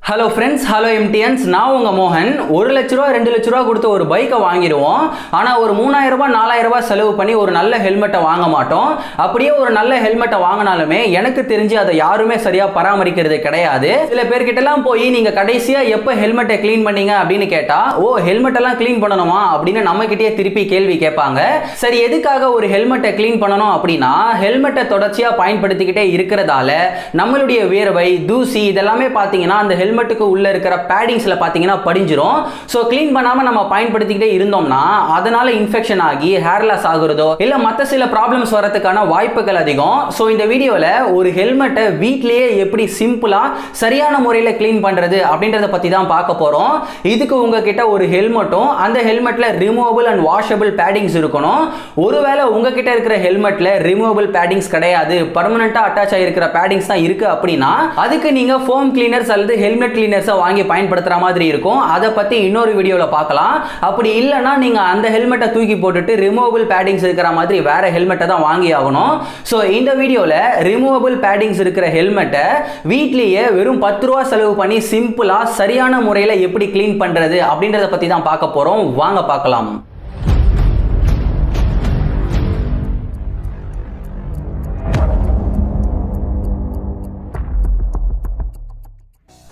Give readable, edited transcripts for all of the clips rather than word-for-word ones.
Hello friends, hello எம்டிஎன்ஸ். நான் உங்கள் மோகன். 1 லட்ச ரூபா 2 லட்ச ரூபா கொடுத்து ஒரு பைக்கை வாங்கிடுவோம். ஆனால் ஒரு 3000 ரூபாய் 4000 ரூபாய் செலவு பண்ணி ஒரு நல்ல ஹெல்மெட்டை வாங்க மாட்டோம். அப்படியே ஒரு நல்ல ஹெல்மெட்டை வாங்கினாலுமே எனக்கு தெரிஞ்சு அதை யாருமே சரியாக பராமரிக்கிறது கிடையாது. சில பேர்கிட்டலாம் போய் நீங்கள் கடைசியாக எப்போ ஹெல்மெட்டை க்ளீன் பண்ணீங்க அப்படின்னு கேட்டால், ஓ ஹெல்மெட்டெல்லாம் க்ளீன் பண்ணணுமா அப்படின்னு நம்மகிட்டயே திருப்பி கேள்வி கேட்பாங்க. சரி, எதுக்காக ஒரு ஹெல்மெட்டை க்ளீன் பண்ணணும் அப்படின்னா, ஹெல்மெட்டை தொடர்ச்சியாக பயன்படுத்திக்கிட்டே இருக்கிறதால நம்மளுடைய வேர்வை, தூசி இதெல்லாமே பார்த்தீங்கன்னா அந்த ஹெல்மெட்டுக்கு உள்ள இருக்கிற பேடிங்ஸ்ல பாத்தீங்கன்னா படிஞ்சிரும். சோ க்ளீன் பண்ணாம நம்ம பயன்படுத்திக்கிட்டே இருந்தோம்னா அதனால இன்ஃபெக்ஷன் ஆகி ஹேர் லாஸ் ஆகுறதோ இல்ல மற்ற சில ப்ராப்ளம்ஸ் வரதுக்கான வாய்ப்புகள் அதிகம். சோ இந்த வீடியோல ஒரு ஹெல்மெட்டை வீட்லயே எப்படி சிம்பிளா சரியான முறையில் க்ளீன் பண்றது அப்படின்றத பத்தி தான் பார்க்க போறோம். இதுக்கு உங்ககிட்ட ஒரு ஹெல்மெட்டும் அந்த ஹெல்மெட்ல ரிமூவபிள் அண்ட் வாஷபிள் பேடிங்ஸ் இருக்கணும். ஒருவேளை உங்ககிட்ட இருக்கிற ஹெல்மெட்ல ரிமூவபிள் பேடிங்ஸ் கிடையாது, பர்மனண்டா அட்டாச் ஆகிருக்கிற பேடிங்ஸ் தான் இருக்கு அப்படின்னா அதுக்கு நீங்க ஃபோம் கிளீனர்ஸ் அல்லது ஹெல்மெட் கிளீனர்ஸை வாங்கி பயன்படுத்துற மாதிரி இருக்கும். அதை பத்தி இன்னொரு வீடியோல பார்க்கலாம். அப்படி இல்லைன்னா நீங்க அந்த ஹெல்மெட்டை தூக்கி போட்டுட்டு ரிமூவபிள் பேடிங்ஸ் இருக்கிற மாதிரி வேற ஹெல்மெட்டை தான் வாங்கி ஆகணும். ஸோ இந்த வீடியோல ரிமூவபிள் பேடிங்ஸ் இருக்கிற ஹெல்மெட்டை வீட்லயே வெறும் 10 ரூபா செலவு பண்ணி சிம்பிளா சரியான முறையில் எப்படி கிளீன் பண்றது அப்படின்றத பத்தி தான் பார்க்க போறோம். வாங்க பார்க்கலாம்.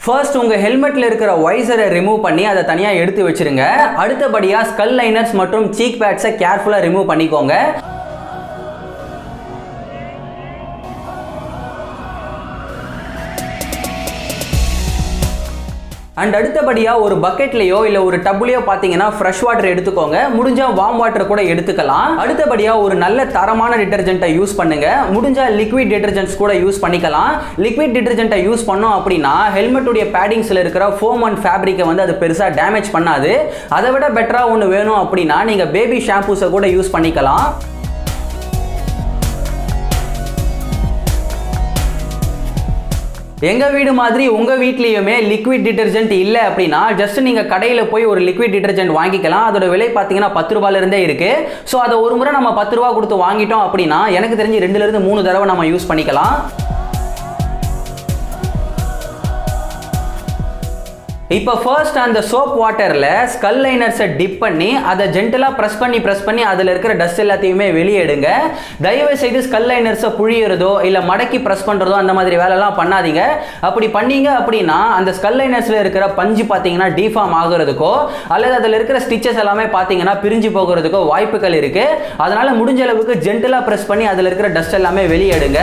ஃபர்ஸ்ட் உங்க ஹெல்மெட்ல இருக்கிற வைசரை ரிமூவ் பண்ணி அதை தனியா எடுத்து வச்சிருங்க. அடுத்தபடியா ஸ்கல் லைனர்ஸ் மற்றும் சீக் பேட்ஸை கேர்ஃபுல்லா ரிமூவ் பண்ணிக்கோங்க. அண்ட் அடுத்தபடியா ஒரு பக்கெட்லயோ இல்ல ஒரு டப்லயோ பாத்தீங்கன்னா ஃப்ரெஷ் வாட்டர் எடுத்துக்கோங்க. முடிஞ்சா வார்ம் வாட்டர் கூட எடுத்துக்கலாம். அடுத்தபடியா ஒரு நல்ல தரமான டிடர்ஜென்ட்டை யூஸ் பண்ணுங்க. முடிஞ்சா லிக்விட் டிடர்ஜென்ட்ஸ் கூட யூஸ் பண்ணிக்கலாம். லிக்விட் டிடர்ஜென்ட்டை யூஸ் பண்ணோம் அப்படின்னா ஹெல்மெட்டுடைய பேடிங்ஸ்ல இருக்கிற ஃபோம் அண்ட் ஃபேப்ரிக்கை வந்து அது பெருசா டேமேஜ் பண்ணாது. அதை விட பெட்டரா ஒன்று வேணும் அப்படின்னா நீங்க பேபி ஷாம்பூஸை கூட யூஸ் பண்ணிக்கலாம். எங்க வீடு மாதிரி உங்க வீட்லயுமே லிக்விட் டிடர்ஜென்ட் இல்ல அப்படின்னா ஜஸ்ட் நீங்க கடையில போய் ஒரு லிக்விட் டிடர்ஜென்ட் வாங்கிக்கலாம். அதோட விலை பாத்தீங்கன்னா 10 ரூபாயில இருந்தே இருக்கு. சோ அதை ஒரு முறை நம்ம 10 ரூபாய் கொடுத்து வாங்கிட்டோம் அப்படின்னா எனக்கு தெரிஞ்சு 2 ல இருந்து 3 தடவை நம்ம யூஸ் பண்ணிக்கலாம். இப்போ ஃபர்ஸ்ட் அந்த சோப் வாட்டர்ல ஸ்கல் லைனர்ஸை டிப் பண்ணி அதை ஜென்டலா பிரஸ் பண்ணி அதுல இருக்கிற டஸ்ட் எல்லாத்தையுமே வெளியே எடுங்க. தயவு செய்து ஸ்கல் லைனர்ஸை புழியறதோ இல்ல மடக்கி பிரஸ் பண்றதோ அந்த மாதிரி வேலைலாம் பண்ணாதீங்க. அப்படி பண்ணீங்க அப்படின்னா அந்த ஸ்கல் லைனர்ஸ்ல இருக்கிற பஞ்சு பாத்தீங்கன்னா டிஃபார்ம் ஆகுறதுக்கோ அல்லது அதுல இருக்கிற ஸ்டிச்சஸ் எல்லாமே பாத்தீங்கன்னா பிரிஞ்சு போகிறதுக்கோ வாய்ப்புகள் இருக்கு. அதனால முடிஞ்ச அளவுக்கு ஜென்டலா பிரஸ் பண்ணி அதுல இருக்கிற டஸ்ட் எல்லாமே வெளியே எடுங்க.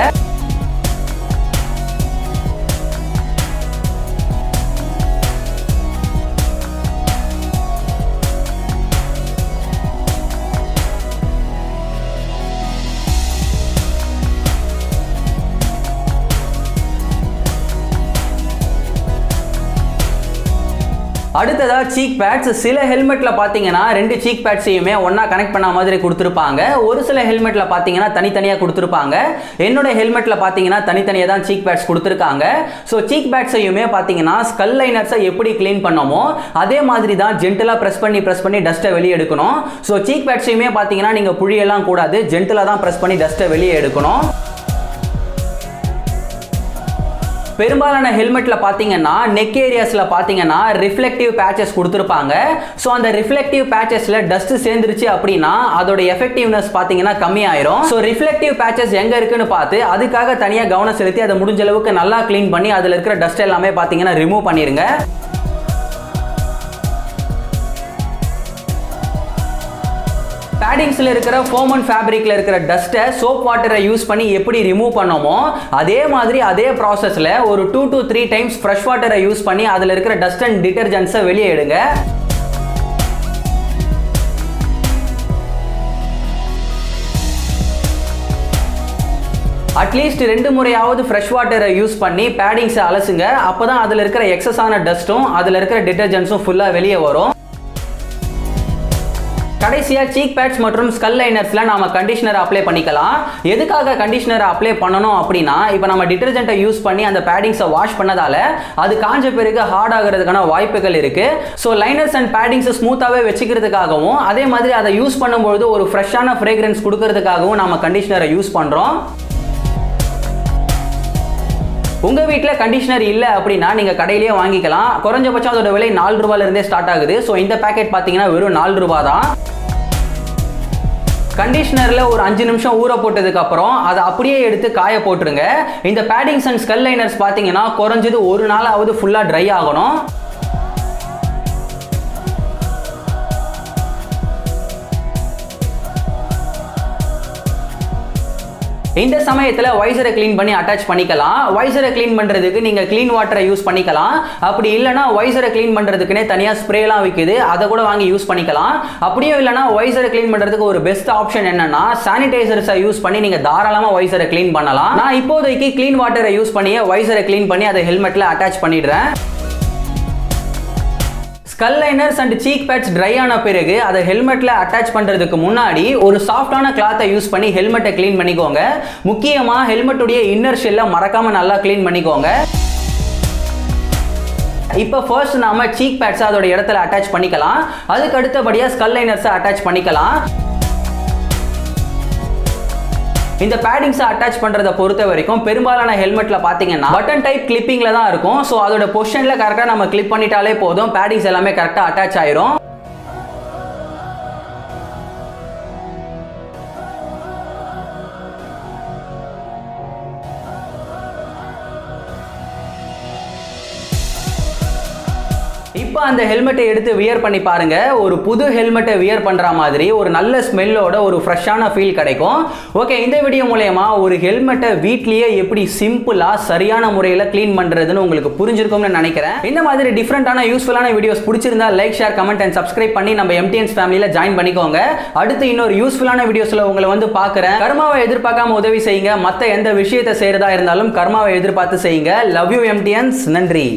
அடுத்ததா சீக் பேட்ஸ். சில ஹெல்மெட்ல பாத்தீங்கன்னா 2 சீக் பேட்ஸையுமே ஒண்ணா கனெக்ட் பண்ண மாதிரி கொடுத்திருப்பாங்க. ஒரு சில ஹெல்மெட்ல பாத்தீங்கன்னா தனித்தனியா கொடுத்திருப்பாங்க. என்னோட ஹெல்மெட்ல பாத்தீங்கன்னா தனித்தனியா தான் சீக் பேட்ஸ் கொடுத்திருக்காங்க. சோ சீக் பேட்ஸையுமே பாத்தீங்கன்னா ஸ்கல் லைனர்ஸை எப்படி க்ளீன் பண்ணோமோ அதே மாதிரி தான் ஜென்டலா பிரஸ் பண்ணி டஸ்ட்டை வெளியே எடுக்கணும். சோ சீக் பேட்ஸையுமே பாத்தீங்கன்னா நீங்க புழியெல்லாம் கூடாது, ஜென்டலா தான் பிரஸ் பண்ணி டஸ்ட்டை வெளியே எடுக்கணும். பெரும்பாலான ஹெல்மெட்ல பாத்தீங்கன்னா நெக் ஏரியாஸ்ல பாத்தீங்கன்னா ரிஃப்ளெக்டிவ் பேச்சஸ் கொடுத்திருப்பாங்க. சோ அந்த ரிஃப்ளெக்டிவ் பேச்சஸ்ல டஸ்ட் சேர்ந்துருச்சு அப்படின்னா அதோட எஃபெக்டிவ்னஸ் பாத்தீங்கன்னா கம்மி ஆயிரும். சோ ரிஃப்ளெக்டிவ் பேச்சஸ் எங்க இருக்குன்னு பார்த்து அதுக்காக தனியா கவனம் செலுத்தி அதை முடிஞ்ச அளவுக்கு நல்லா க்ளீன் பண்ணி அதுல இருக்கிற டஸ்ட் எல்லாமே பாத்தீங்கன்னா ரிமூவ் பண்ணிருங்க. பேடிங்ஸ்ல இருக்கிற ஃபோம் அண்ட் ஃபேப்ரிக்ல இருக்கிற டஸ்ட்டை சோப் வாட்டரை யூஸ் பண்ணி எப்படி ரிமூவ் பண்ணோமோ அதே மாதிரி அதே ப்ராசஸ்ல ஒரு 2 to 3 டைம்ஸ் ஃப்ரெஷ் வாட்டரை யூஸ் பண்ணி அதுல இருக்கிற டஸ்ட் அண்ட் டிடர்ஜென்ட்ஸை வெளியே எடுங்க. அட்லீஸ்ட் 2 முறையாவது ஃப்ரெஷ் வாட்டரை யூஸ் பண்ணி பேடிங்ஸை அலசுங்க. அப்பதான் அதுல இருக்கிற எக்ஸஸான டஸ்ட்டும் அதுல இருக்கிற டிடர்ஜென்ட்ஸும் ஃபுல்லா வெளியே வரும். கடைசியா சீக் பேட்ஸ் மற்றும் ஸ்கல் லைனர்ஸ்ல நாம கண்டிஷனர் அப்ளை பண்ணிக்கலாம். எதுக்காக கண்டிஷனர் அப்ளை பண்ணணும் அப்படின்னா, இப்போ நம்ம டிடர்ஜென்ட்டை யூஸ் பண்ணி அந்த பேடிங்ஸை வாஷ் பண்ணதால அது காஞ்ச பிறகு ஹார்ட் ஆகிறதுக்கான வாய்ப்புகள் இருக்கு. ஸோ லைனர்ஸ் அண்ட் பேடிங்ஸ் ஸ்மூத்தாவே வச்சுக்கிறதுக்காகவும் அதே மாதிரி அதை யூஸ் பண்ணும்போது ஒரு ஃப்ரெஷ்ஷான ஃப்ரேக்ரன்ஸ் கொடுக்கறதுக்காகவும் நாம கண்டிஷனரை யூஸ் பண்றோம். உங்க வீட்டில் கண்டிஷனர் இல்லை அப்படின்னா நீங்க கடையிலேயே வாங்கிக்கலாம். குறைஞ்சபட்சம் அதோட விலை 4 ரூபாயில இருந்தே ஸ்டார்ட் ஆகுது. ஸோ இந்த பேக்கெட் பார்த்தீங்கன்னா வெறும் 4 ரூபாய் தான். கண்டிஷனர்ல ஒரு 5 நிமிஷம் ஊற போட்டதுக்கு அப்புறம் அதை அப்படியே எடுத்து காய போட்டுருங்க. இந்த பேடிங்ஸ் அண்ட் ஸ்கல் லைனர்ஸ் பார்த்தீங்கன்னா குறைஞ்சது ஒரு நாளாவது ஃபுல்லா ட்ரை ஆகணும். இந்த சமயத்தில் வைசரை க்ளீன் பண்ணி அட்டாச் பண்ணிக்கலாம். வைசரை க்ளீன் பண்ணுறதுக்கு நீங்கள் க்ளீன் வாட்டரை யூஸ் பண்ணிக்கலாம். அப்படி இல்லைனா வைசரை க்ளீன் பண்ணுறதுக்குனே தனியாக ஸ்ப்ரேலாம் விற்குது, அதை கூட வாங்கி யூஸ் பண்ணிக்கலாம். அப்படியும் இல்லைனா வைசரை க்ளீன் பண்ணுறதுக்கு ஒரு பெஸ்ட் ஆப்ஷன் என்னன்னா சானிடைசர்ஸை யூஸ் பண்ணி நீங்கள் தாராளமாக வைசரை க்ளீன் பண்ணலாம். நான் இப்போதைக்கு க்ளீன் வாட்டரை யூஸ் பண்ணி வைசரை க்ளீன் பண்ணி அதை ஹெல்மெட்டில் அட்டாச் பண்ணிடுறேன். Skull liners and cheek pads dry ஆன பிறகு அதை ஹெல்மெட்டில் அட்டாச் பண்ணுறதுக்கு முன்னாடி ஒரு சாஃப்டான கிளாத்தை யூஸ் பண்ணி ஹெல்மெட்டை க்ளீன் பண்ணிக்கோங்க. முக்கியமாக ஹெல்மெட்டுடைய இன்னர் ஷெல்லை மறக்காமல் நல்லா க்ளீன் பண்ணிக்கோங்க. இப்போ ஃபர்ஸ்ட் நாம சீக் பேட்ஸை அதோட இடத்துல அட்டாச் பண்ணிக்கலாம். அதுக்கு அடுத்தபடியாக ஸ்கல் லைனர்ஸை அட்டாச் பண்ணிக்கலாம். இந்த பேடிங்ஸை அட்டாச் பண்றதை பொறுத்த வரைக்கும் பெரும்பாலான ஹெல்மெட்ல பாத்தீங்கன்னா பட்டன் டைப் கிளிப்பிங்ல தான் இருக்கும். ஸோ அதோட பொசிஷன்ல கரெக்டாக நம்ம கிளிப் பண்ணிட்டாலே போதும், பேடிங்ஸ் எல்லாமே கரெக்டாக அட்டாச் ஆயிரும். இப்போ அந்த ஹெல்மெட்டை எடுத்து வியர் பண்ணி பாருங்க. ஒரு புது ஹெல்மெட்டை வியர் பண்ற மாதிரி ஒரு நல்ல ஸ்மெல்லோட ஒரு ஃப்ரெஷ்ஷான ஃபீல் கிடைக்கும். ஓகே, இந்த வீடியோ மூலமா ஒரு ஹெல்மெட்டை வீட்லயே எப்படி சிம்பிளா சரியான முறையில் க்ளீன் பண்றதுன்னு உங்களுக்கு புரிஞ்சிருக்கும்னு நினைக்கிறேன். இந்த மாதிரி டிஃப்ரெண்டான யூஸ்ஃபுல்லான வீடியோஸ் பிடிச்சிருந்தா like, share, comment and subscribe பண்ணி நம்ம எம்டிஎன்ஸ் ஃபேமிலியில ஜாயின் பண்ணிக்கோங்க. அடுத்து இன்னொரு யூஸ்ஃபுல்லான வீடியோஸ்ல உங்களை வந்து பார்க்குறேன். கர்மாவை எதிர்பார்க்காம உதவி செய்யுங்க. மற்ற எந்த விஷயத்தை செய்யறதா இருந்தாலும் கர்மாவை எதிர்பார்த்து செய்யுங்க. லவ் யூ எம்டிஎன்ஸ். நன்றி.